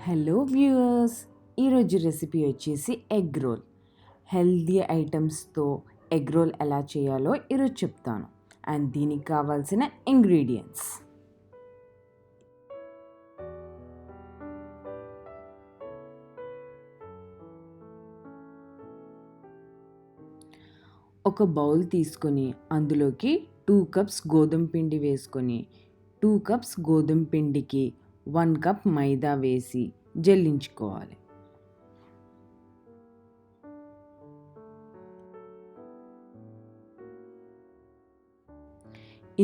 Hello viewers, ఈరోజు recipe వచ్చేసి egg roll. Healthy ఐటమ్స్తో ఎగ్ రోల్ ఎలా చేయాలో ఈరోజు చెప్తాను. అండ్ దీనికి కావాల్సిన ఇంగ్రీడియంట్స్: ఒక బౌల్ తీసుకొని అందులోకి 2 కప్స్ గోధుమ పిండి వేసుకొని 2 కప్స్ గోధుమ పిండికి 1 కప్ మైదా వేసి జల్లించుకోవాలి.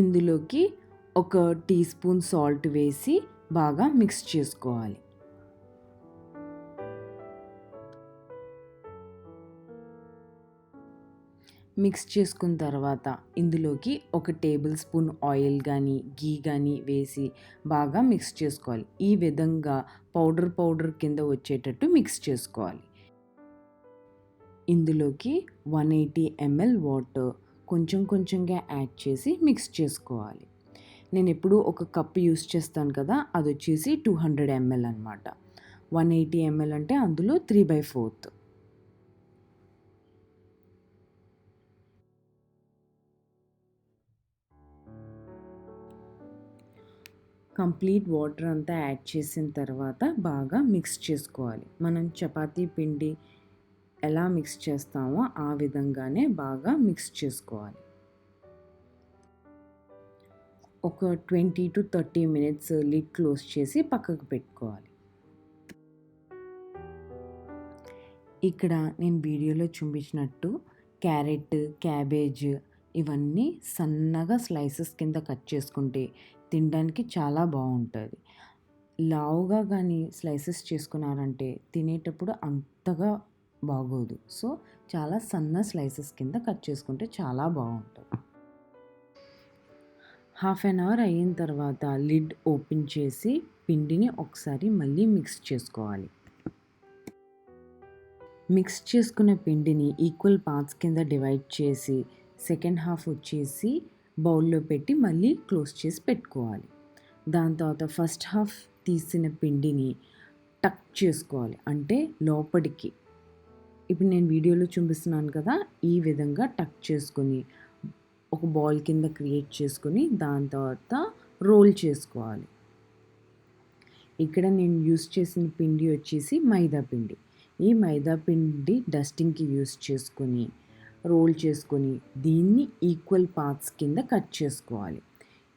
ఇందులోకి ఒక టీ స్పూన్ సాల్ట్ వేసి బాగా మిక్స్ చేసుకోవాలి. మిక్స్ చేసుకున్న తర్వాత ఇందులోకి ఒక టేబుల్ స్పూన్ ఆయిల్ కానీ గీ కానీ వేసి బాగా మిక్స్ చేసుకోవాలి. ఈ విధంగా పౌడర్ కింద వచ్చేటట్టు మిక్స్ చేసుకోవాలి. ఇందులోకి 180 ml వాటర్ కొంచెంగా యాడ్ చేసి మిక్స్ చేసుకోవాలి. నేను ఎప్పుడు ఒక కప్ యూస్ చేస్తాను కదా, అది వచ్చేసి 200 ml అనమాట. 180 ml అంటే అందులో 3/4. కంప్లీట్ వాటర్ అంతా యాడ్ చేసిన తర్వాత బాగా మిక్స్ చేసుకోవాలి. మనం చపాతీ పిండి ఎలా మిక్స్ చేస్తామో ఆ విధంగానే బాగా మిక్స్ చేసుకోవాలి. ఒక 20 to 30 minutes లిడ్ క్లోజ్ చేసి పక్కకు పెట్టుకోవాలి. ఇక్కడ నేను వీడియోలో చూపించినట్టు క్యారెట్, క్యాబేజ్ ఇవన్నీ సన్నగా స్లైసెస్ కింద కట్ చేసుకుంటే తినడానికి చాలా బాగుంటుంది. లావుగా కానీ స్లైసెస్ చేసుకున్నారంటే తినేటప్పుడు అంతగా బాగోదు. సో చాలా సన్న స్లైసెస్ కింద కట్ చేసుకుంటే చాలా బాగుంటుంది. హాఫ్ అన్ అవర్ అయిన తర్వాత లిడ్ ఓపెన్ చేసి పిండిని ఒకసారి మళ్ళీ మిక్స్ చేసుకోవాలి. మిక్స్ చేసుకున్న పిండిని ఈక్వల్ పార్ట్స్ కింద డివైడ్ చేసి సెకండ్ హాఫ్ వచ్చేసి బౌల్లో పెట్టి మళ్ళీ క్లోజ్ చేసి పెట్టుకోవాలి. దాని తర్వాత ఫస్ట్ హాఫ్ తీసిన పిండిని టక్ చేసుకోవాలి, అంటే లోపలికి. ఇప్పుడు నేను వీడియోలో చూపిస్తున్నాను కదా, ఈ విధంగా టక్ చేసుకొని ఒక బాల్ కింద క్రియేట్ చేసుకొని దాని తర్వాత రోల్ చేసుకోవాలి. ఇక్కడ నేను యూస్ చేసిన పిండి వచ్చేసి మైదా పిండి. ఈ మైదా పిండి డస్టింగ్కి యూస్ చేసుకొని రోల్ చేసుకొని దీన్ని ఈక్వల్ పార్ట్స్ కింద కట్ చేసుకోవాలి.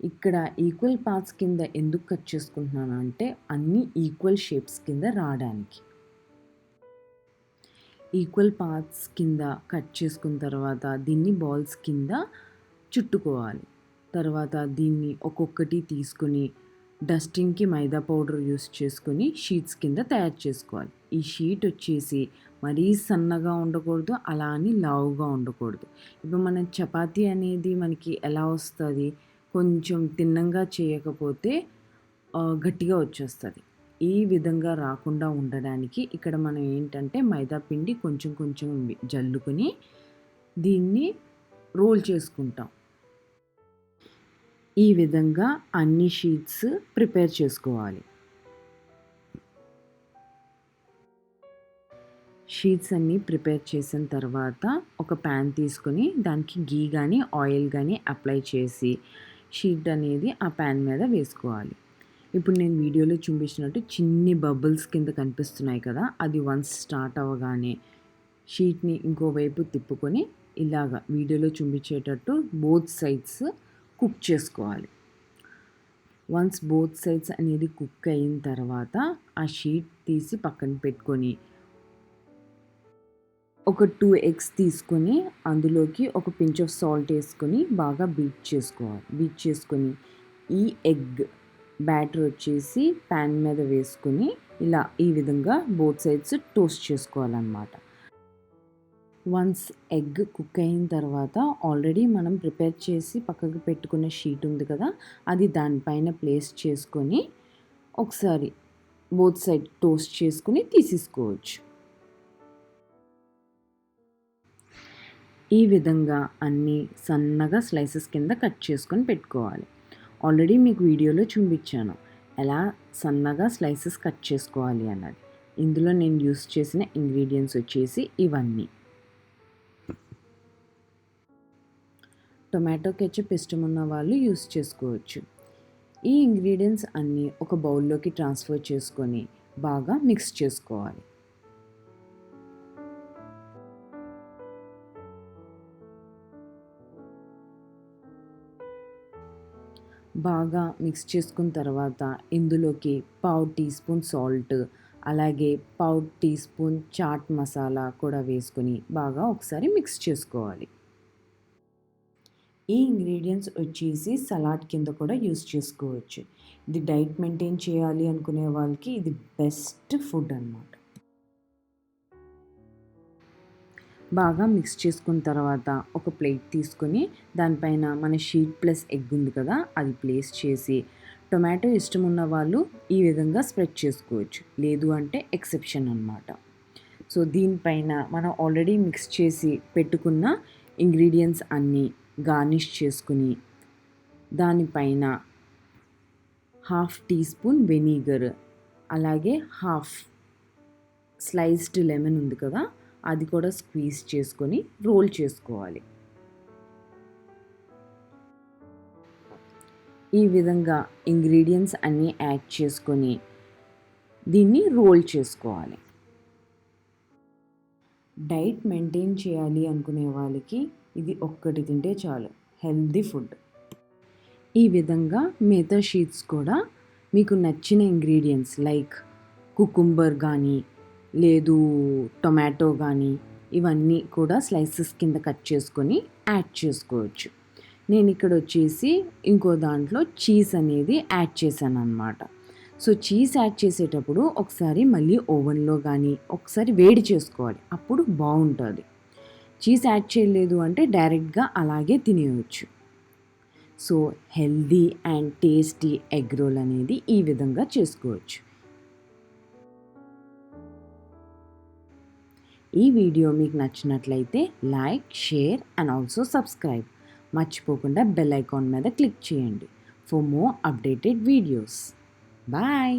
ఇక్కడ ఈక్వల్ పార్ట్స్ కింద ఎందుకు కట్ చేసుకుంటున్నాను అంటే అన్నీ ఈక్వల్ షేప్స్ కింద రావడానికి. ఈక్వల్ పార్ట్స్ కింద కట్ చేసుకున్న తర్వాత దీన్ని బాల్స్ కింద చుట్టుకోవాలి. తర్వాత దీన్ని ఒక్కొక్కటి తీసుకొని డస్టింగ్కి మైదా పౌడర్ యూస్ చేసుకొని షీట్స్ కింద తయారు చేసుకోవాలి. ఈ షీట్ వచ్చేసి మరీ సన్నగా ఉండకూడదు, అలా అని లావుగా ఉండకూడదు. ఇప్పుడు మనం చపాతీ అనేది మనకి ఎలా వస్తుంది, కొంచెం తిన్నంగా చేయకపోతే గట్టిగా వచ్చేస్తుంది. ఈ విధంగా రాకుండా ఉండడానికి ఇక్కడ మనం ఏంటంటే మైదా పిండి కొంచెం జల్లుకొని దీన్ని రోల్ చేసుకుంటాం. ఈ విధంగా అన్ని షీట్స్ ప్రిపేర్ చేసుకోవాలి. షీట్స్ అన్నీ ప్రిపేర్ చేసిన తర్వాత ఒక ప్యాన్ తీసుకొని దానికి గీ కానీ ఆయిల్ కానీ అప్లై చేసి షీట్ అనేది ఆ ప్యాన్ మీద వేసుకోవాలి. ఇప్పుడు నేను వీడియోలో చూపించినట్టు చిన్ని బబుల్స్ కింద కనిపిస్తున్నాయి కదా, అది వన్స్ స్టార్ట్ అవ్వగానే షీట్ని ఇంకోవైపు తిప్పుకొని ఇలాగా వీడియోలో చూపించేటట్టు బోత్ సైడ్స్ కుక్ చేసుకోవాలి. వన్స్ బోత్ సైడ్స్ అనేది కుక్ అయిన తర్వాత ఆ షీట్ తీసి పక్కన పెట్టుకొని ఒక 2 eggs తీసుకొని అందులోకి ఒక పించ్ ఆఫ్ సాల్ట్ వేసుకొని బాగా బీట్ చేసుకోవాలి. బీట్ చేసుకొని ఈ ఎగ్ బ్యాటర్ వచ్చేసి ప్యాన్ మీద వేసుకొని ఇలా ఈ విధంగా బోత్ సైడ్స్ టోస్ట్ చేసుకోవాలన్నమాట. వన్స్ ఎగ్ కుక్ అయిన తర్వాత ఆల్రెడీ మనం ప్రిపేర్ చేసి పక్కకు పెట్టుకున్న షీట్ ఉంది కదా, అది దానిపైన ప్లేస్ చేసుకొని ఒకసారి బోత్ సైడ్ టోస్ట్ చేసుకుని తీసేసుకోవచ్చు. ఈ విధంగా అన్నీ సన్నగా స్లైసెస్ కింద కట్ చేసుకొని పెట్టుకోవాలి. ఆల్రెడీ మీకు వీడియోలో చూపించాను. ఎలా సన్నగా స్లైసెస్ కట్ చేసుకోవాలి అన్నది. ఇందులో నేను యూస్ చేసిన ఇంగ్రీడియంట్స్ వచ్చేసి ఇవన్నీ. టొమాటో కెచప్ ఇష్టమున్న వాళ్ళు యూస్ చేసుకోవచ్చు. ఈ ఇంగ్రీడియంట్స్ అన్నీ ఒక బౌల్లోకి ట్రాన్స్ఫర్ చేసుకొని బాగా మిక్స్ చేసుకోవాలి. బాగా మిక్స్ చేసుకున్న తర్వాత ఇందులోకి పావు టీ స్పూన్ సాల్ట్, అలాగే పావు టీ స్పూన్ చాట్ మసాలా కూడా వేసుకొని బాగా ఒకసారి మిక్స్ చేసుకోవాలి. ఈ ఇంగ్రీడియంట్స్ వచ్చేసి సలాడ్ కింద కూడా యూస్ చేసుకోవచ్చు. ఇది డైట్ మెయింటైన్ చేయాలి అనుకునే వాళ్ళకి ఇది బెస్ట్ ఫుడ్ అన్నమాట. బాగా మిక్స్ చేసుకున్న తర్వాత ఒక ప్లేట్ తీసుకొని దానిపైన మన షీట్ ప్లస్ ఎగ్ ఉంది కదా, అది ప్లేస్ చేసి టొమాటో ఇష్టం ఉన్న వాళ్ళు ఈ విధంగా స్ప్రెడ్ చేసుకోవచ్చు, లేదు అంటే ఎక్సెప్షన్ అన్నమాట. సో దీనిపైన మనం ఆల్రెడీ మిక్స్ చేసి పెట్టుకున్న ఇంగ్రీడియంట్స్ అన్నీ గార్నిష్ చేసుకుని దానిపైన హాఫ్ టీ స్పూన్ వెనిగర్, అలాగే హాఫ్ స్లైస్డ్ లెమన్ ఉంది కదా, అది కూడా స్క్వీజ్ చేసుకొని రోల్ చేసుకోవాలి. ఈ విధంగా ఇంగ్రీడియంట్స్ అన్నీ యాడ్ చేసుకొని దీన్ని రోల్ చేసుకోవాలి. డైట్ మెయింటైన్ చేయాలి అనుకునే వాళ్ళకి ఇది ఒక్కటి తింటే చాలు, హెల్దీ ఫుడ్. ఈ విధంగా మిగతా షీట్స్ కూడా మీకు నచ్చిన ఇంగ్రీడియంట్స్ లైక్ కుకుంబర్ కానీ లేదు టొమాటో కానీ ఇవన్నీ కూడా స్లైసెస్ కింద కట్ చేసుకొని యాడ్ చేసుకోవచ్చు. నేను ఇక్కడ వచ్చేసి ఇంకో దాంట్లో చీజ్ అనేది యాడ్ చేశాను అన్నమాట. సో చీజ్ యాడ్ చేసేటప్పుడు ఒకసారి మళ్ళీ ఓవెన్లో కానీ ఒకసారి వేడి చేసుకోవాలి, అప్పుడు బాగుంటుంది. చీజ్ యాడ్ చేయలేదు అంటే డైరెక్ట్గా అలాగే తినేయవచ్చు. So healthy and tasty egg roll అనేది ఈ విధంగా చేసుకోవచ్చు. ఈ వీడియో మీకు నచ్చినట్లయితే like, share and also subscribe. మర్చిపోకుండా బెల్ ఐకాన్ మీద క్లిక్ చేయండి for more updated videos. Bye.